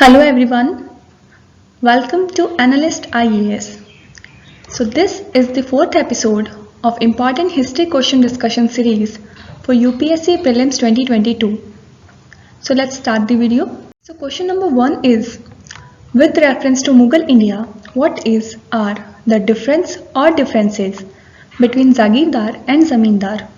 Hello everyone, welcome to Analyst IAS. So this is the fourth episode of important history question discussion series for UPSC Prelims 2022. So let's start the video. So question number 1 is, with reference to Mughal India, what are the difference or differences between Zagirdar and Zamindar?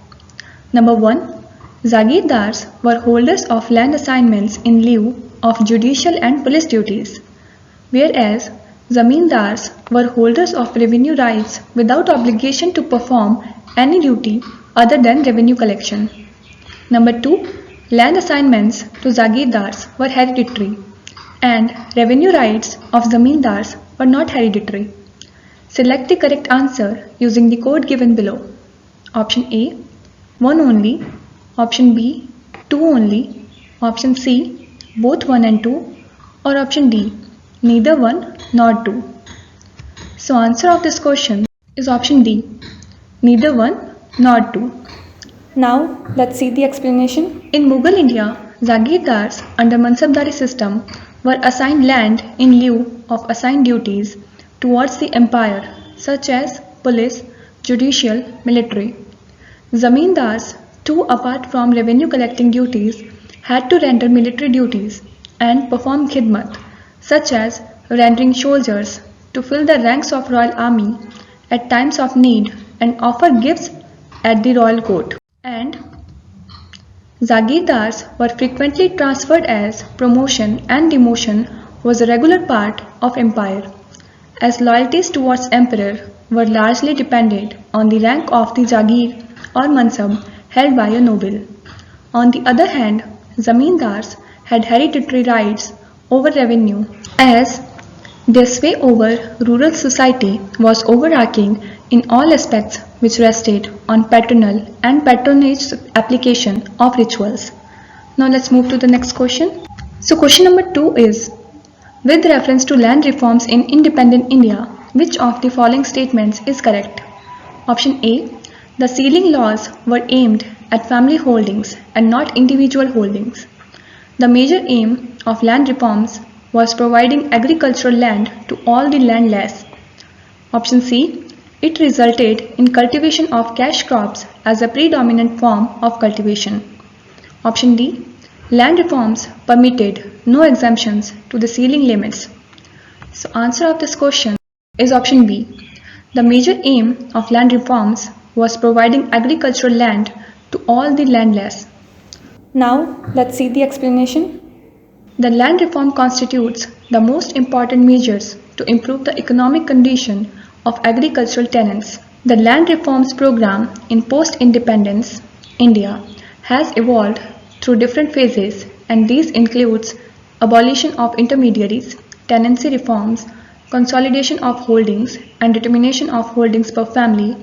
Number 1. Zagirdars were holders of land assignments in lieu of judicial and police duties, whereas Zamindars were holders of revenue rights without obligation to perform any duty other than revenue collection. Number 2. Land assignments to Zagirdars were hereditary, and revenue rights of Zamindars were not hereditary. Select the correct answer using the code given below. Option A, 1 only. Option B, 2 only. Option C, both 1 and 2. Or option D, neither 1 nor 2. So answer of this question is option D, neither 1 nor 2. Now let's see the explanation. In Mughal India, Zagirdars under Mansabdari system were assigned land in lieu of assigned duties towards the empire such as police, judicial, military. Zamindars, too, apart from revenue collecting duties, had to render military duties and perform khidmat, such as rendering soldiers to fill the ranks of royal army at times of need and offer gifts at the royal court. And Zagirdars were frequently transferred as promotion and demotion was a regular part of empire, as loyalties towards emperor were largely dependent on the rank of the Jagir or Mansab held by a noble. On the other hand, Zamindars had hereditary rights over revenue, as their sway over rural society was overarching in all aspects which rested on paternal and patronage application of rituals. Now let's move to the next question. So question number 2 is, with reference to land reforms in independent India, which of the following statements is correct? Option A, the sealing laws were aimed at family holdings and not individual holdings. The major aim of land reforms was providing agricultural land to all the landless. Option C, it resulted in cultivation of cash crops as a predominant form of cultivation. Option D, land reforms permitted no exemptions to the ceiling limits. So answer of this question is option B. The major aim of land reforms was providing agricultural land to all the landless. Now let's see the explanation. The land reform constitutes the most important measures to improve the economic condition of agricultural tenants. The land reforms program in post-independence India has evolved through different phases, and these includes abolition of intermediaries, tenancy reforms, consolidation of holdings and determination of holdings per family,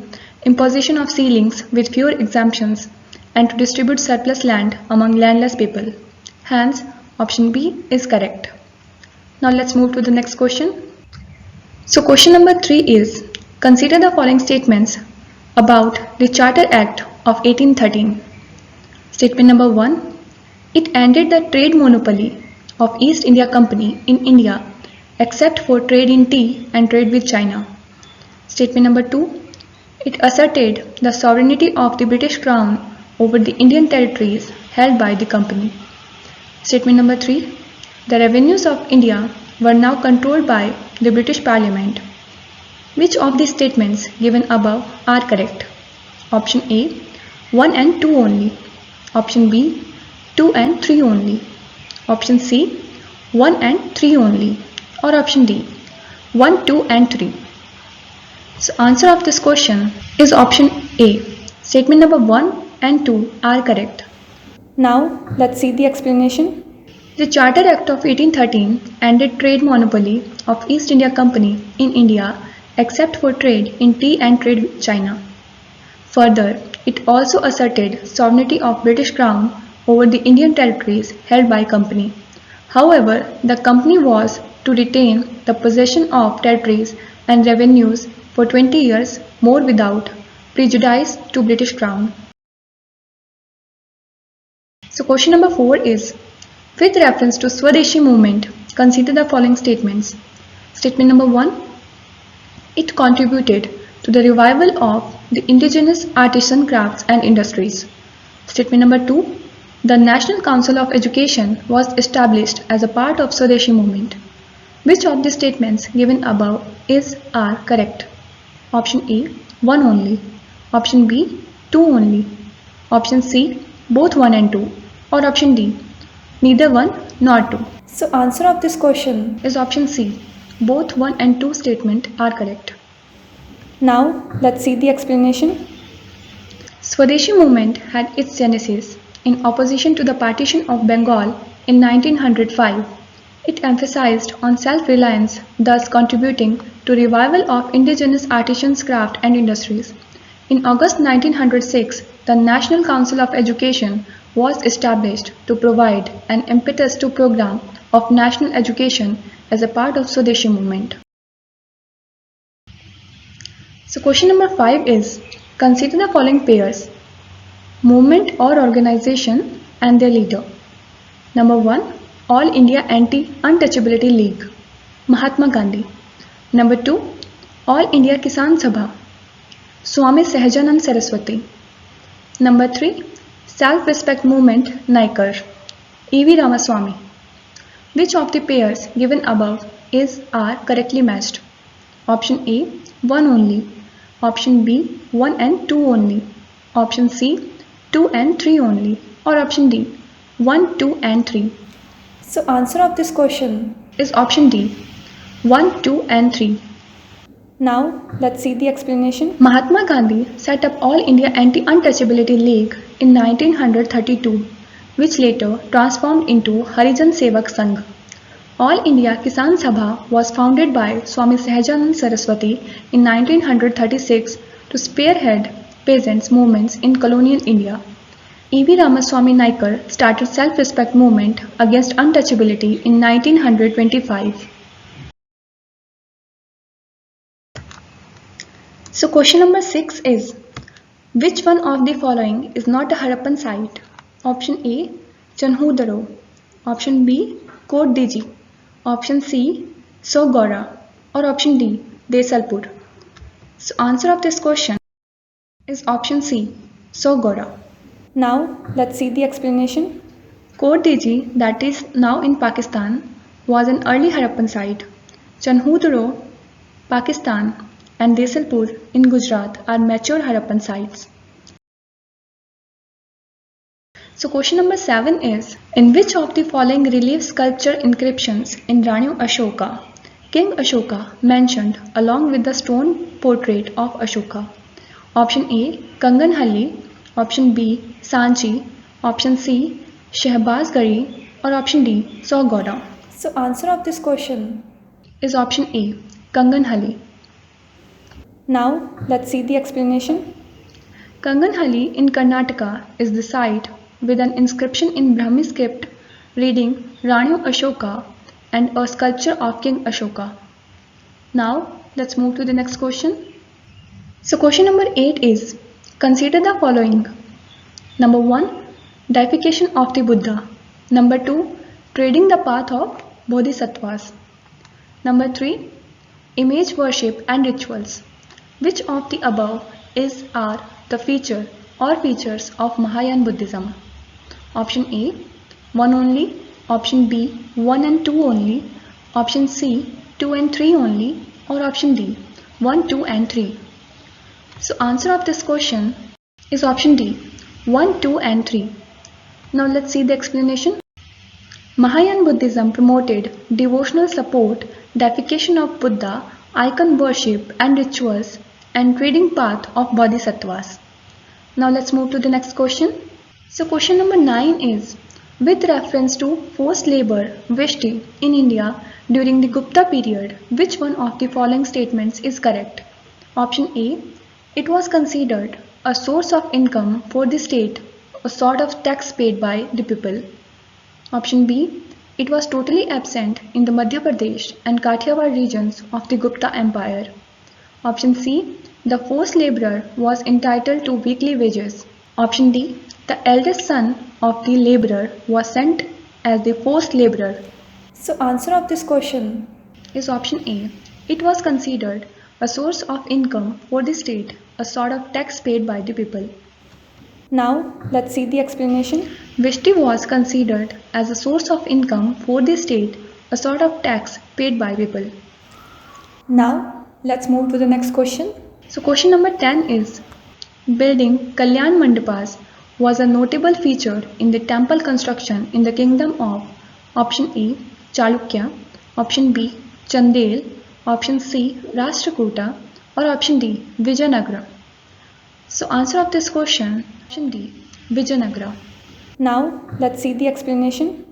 imposition of ceilings with fewer exemptions, and to distribute surplus land among landless people. Hence, option B is correct. Now let's move to the next question. So question number 3 is, consider the following statements about the Charter Act of 1813. Statement number 1, it ended the trade monopoly of East India Company in India except for trade in tea and trade with China. Statement number 2, it asserted the sovereignty of the British Crown over the Indian territories held by the company. Statement number 3, the revenues of India were now controlled by the British Parliament. Which of these statements given above are correct? Option A, 1 and 2 only. Option B, 2 and 3 only. Option C, 1 and 3 only. Or option D, 1, 2 and 3. So answer of this question is option A. Statement number 1 and 2 are correct. Now let's see the explanation. The Charter Act of 1813 ended trade monopoly of East India Company in India except for trade in tea and trade with China. Further, it also asserted sovereignty of British Crown over the Indian territories held by company. However, the company was to retain the possession of territories and revenues for 20 years more without prejudice to British Crown. So question number 4 is, with reference to Swadeshi movement consider the following statements. Statement number 1. It contributed to the revival of the indigenous artisan crafts and industries. Statement number 2. The National Council of Education was established as a part of Swadeshi movement. Which of the statements given above are correct? Option A, 1 only. Option B, 2 only. Option C, both 1 and 2. Or option D, neither 1 nor 2. So answer of this question is option C. Both 1 and 2 statement are correct. Now let's see the explanation. Swadeshi movement had its genesis in opposition to the partition of Bengal in 1905. It emphasized on self-reliance, thus contributing to revival of indigenous artisans' craft and industries. In August 1906, the National Council of Education was established to provide an impetus to program of national education as a part of Swadeshi movement. So question number 5 is, consider the following pairs: movement or organization and their leader. Number 1, All India Anti-Untouchability League, Mahatma Gandhi. Number 2, All India Kisan Sabha, Swami Sahajanand Saraswati. Number 3, Self-Respect Movement, Naikar, E.V. Ramaswamy. Which of the pairs given above are correctly matched? Option A, 1 only. Option B, 1 and 2 only. Option C, 2 and 3 only. Or option D, 1, 2 and 3. So answer of this question is option D, 1, 2 and 3. Now let's see the explanation. Mahatma Gandhi set up All India Anti-Untouchability League in 1932, which later transformed into Harijan Sevak Sangh. All India Kisan Sabha was founded by Swami Sahajanand Saraswati in 1936 to spearhead peasants' movements in colonial India. E.V. Ramaswamy Naikar started self-respect movement against untouchability in 1925. So question number 6 is, which one of the following is not a Harappan site? Option A, Chanhudaro. Option B, Kot Diji. Option C, Sogora. Or option D, Desalpur. So answer of this question is option C, Sogora. Now let's see the explanation. Kot Diji, that is now in Pakistan, was an early Harappan site. Chanhudaro, Pakistan, and Desalpur in Gujarat are mature Harappan sites. So question number 7 is, in which of the following relief sculpture inscriptions in Rani Ashoka, King Ashoka mentioned along with the stone portrait of Ashoka? Option A, Kanganhalli. Option B, Sanchi. Option C, Shehbazgari. Or option D, Sogora. So answer of this question is option A, Kanganhalli. Now let's see the explanation. Kanganhalli in Karnataka is the site with an inscription in Brahmi script reading Rani Ashoka and a sculpture of King Ashoka. Now let's move to the next question. So question number 8 is, consider the following. Number 1, deification of the Buddha. Number 2, treading the path of Bodhisattvas. Number 3, image worship and rituals. Which of the above are the feature or features of Mahayana Buddhism? Option A, 1 only. Option B, 1 and 2 only. Option C, 2 and 3 only. Or option D, 1, 2 and 3. So answer of this question is option D, 1, 2 and 3. Now let's see the explanation. Mahayana Buddhism promoted devotional support, deification of Buddha, icon worship and rituals, and treading path of Bodhisattvas. Now let's move to the next question. So question number 9 is, with reference to forced labor, Vishti, in India during the Gupta period, which one of the following statements is correct? Option A, it was considered a source of income for the state, a sort of tax paid by the people. Option B, it was totally absent in the Madhya Pradesh and Kathiawar regions of the Gupta Empire. Option C, the forced laborer was entitled to weekly wages. Option D, the eldest son of the laborer was sent as the forced laborer. So answer of this question. Is option A. It was considered a source of income for the state, a sort of tax paid by the people. Now let's see the explanation. Vishti was considered as a source of income for the state, a sort of tax paid by people. Now let's move to the next question. So question number 10 is, building Kalyan Mandapas was a notable feature in the temple construction in the kingdom of option A. Chalukya, option B. Chandel, option C. Rashtrakuta, or option D. Vijayanagara. So answer of this question, option D. Vijayanagara. Now let's see the explanation.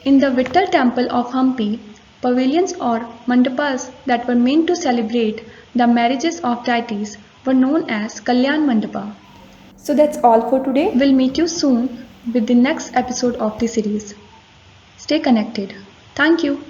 In the Vittal temple of Hampi, pavilions or mandapas that were meant to celebrate the marriages of deities were known as Kalyan Mandapa. So that's all for today. We'll meet you soon with the next episode of the series. Stay connected. Thank you.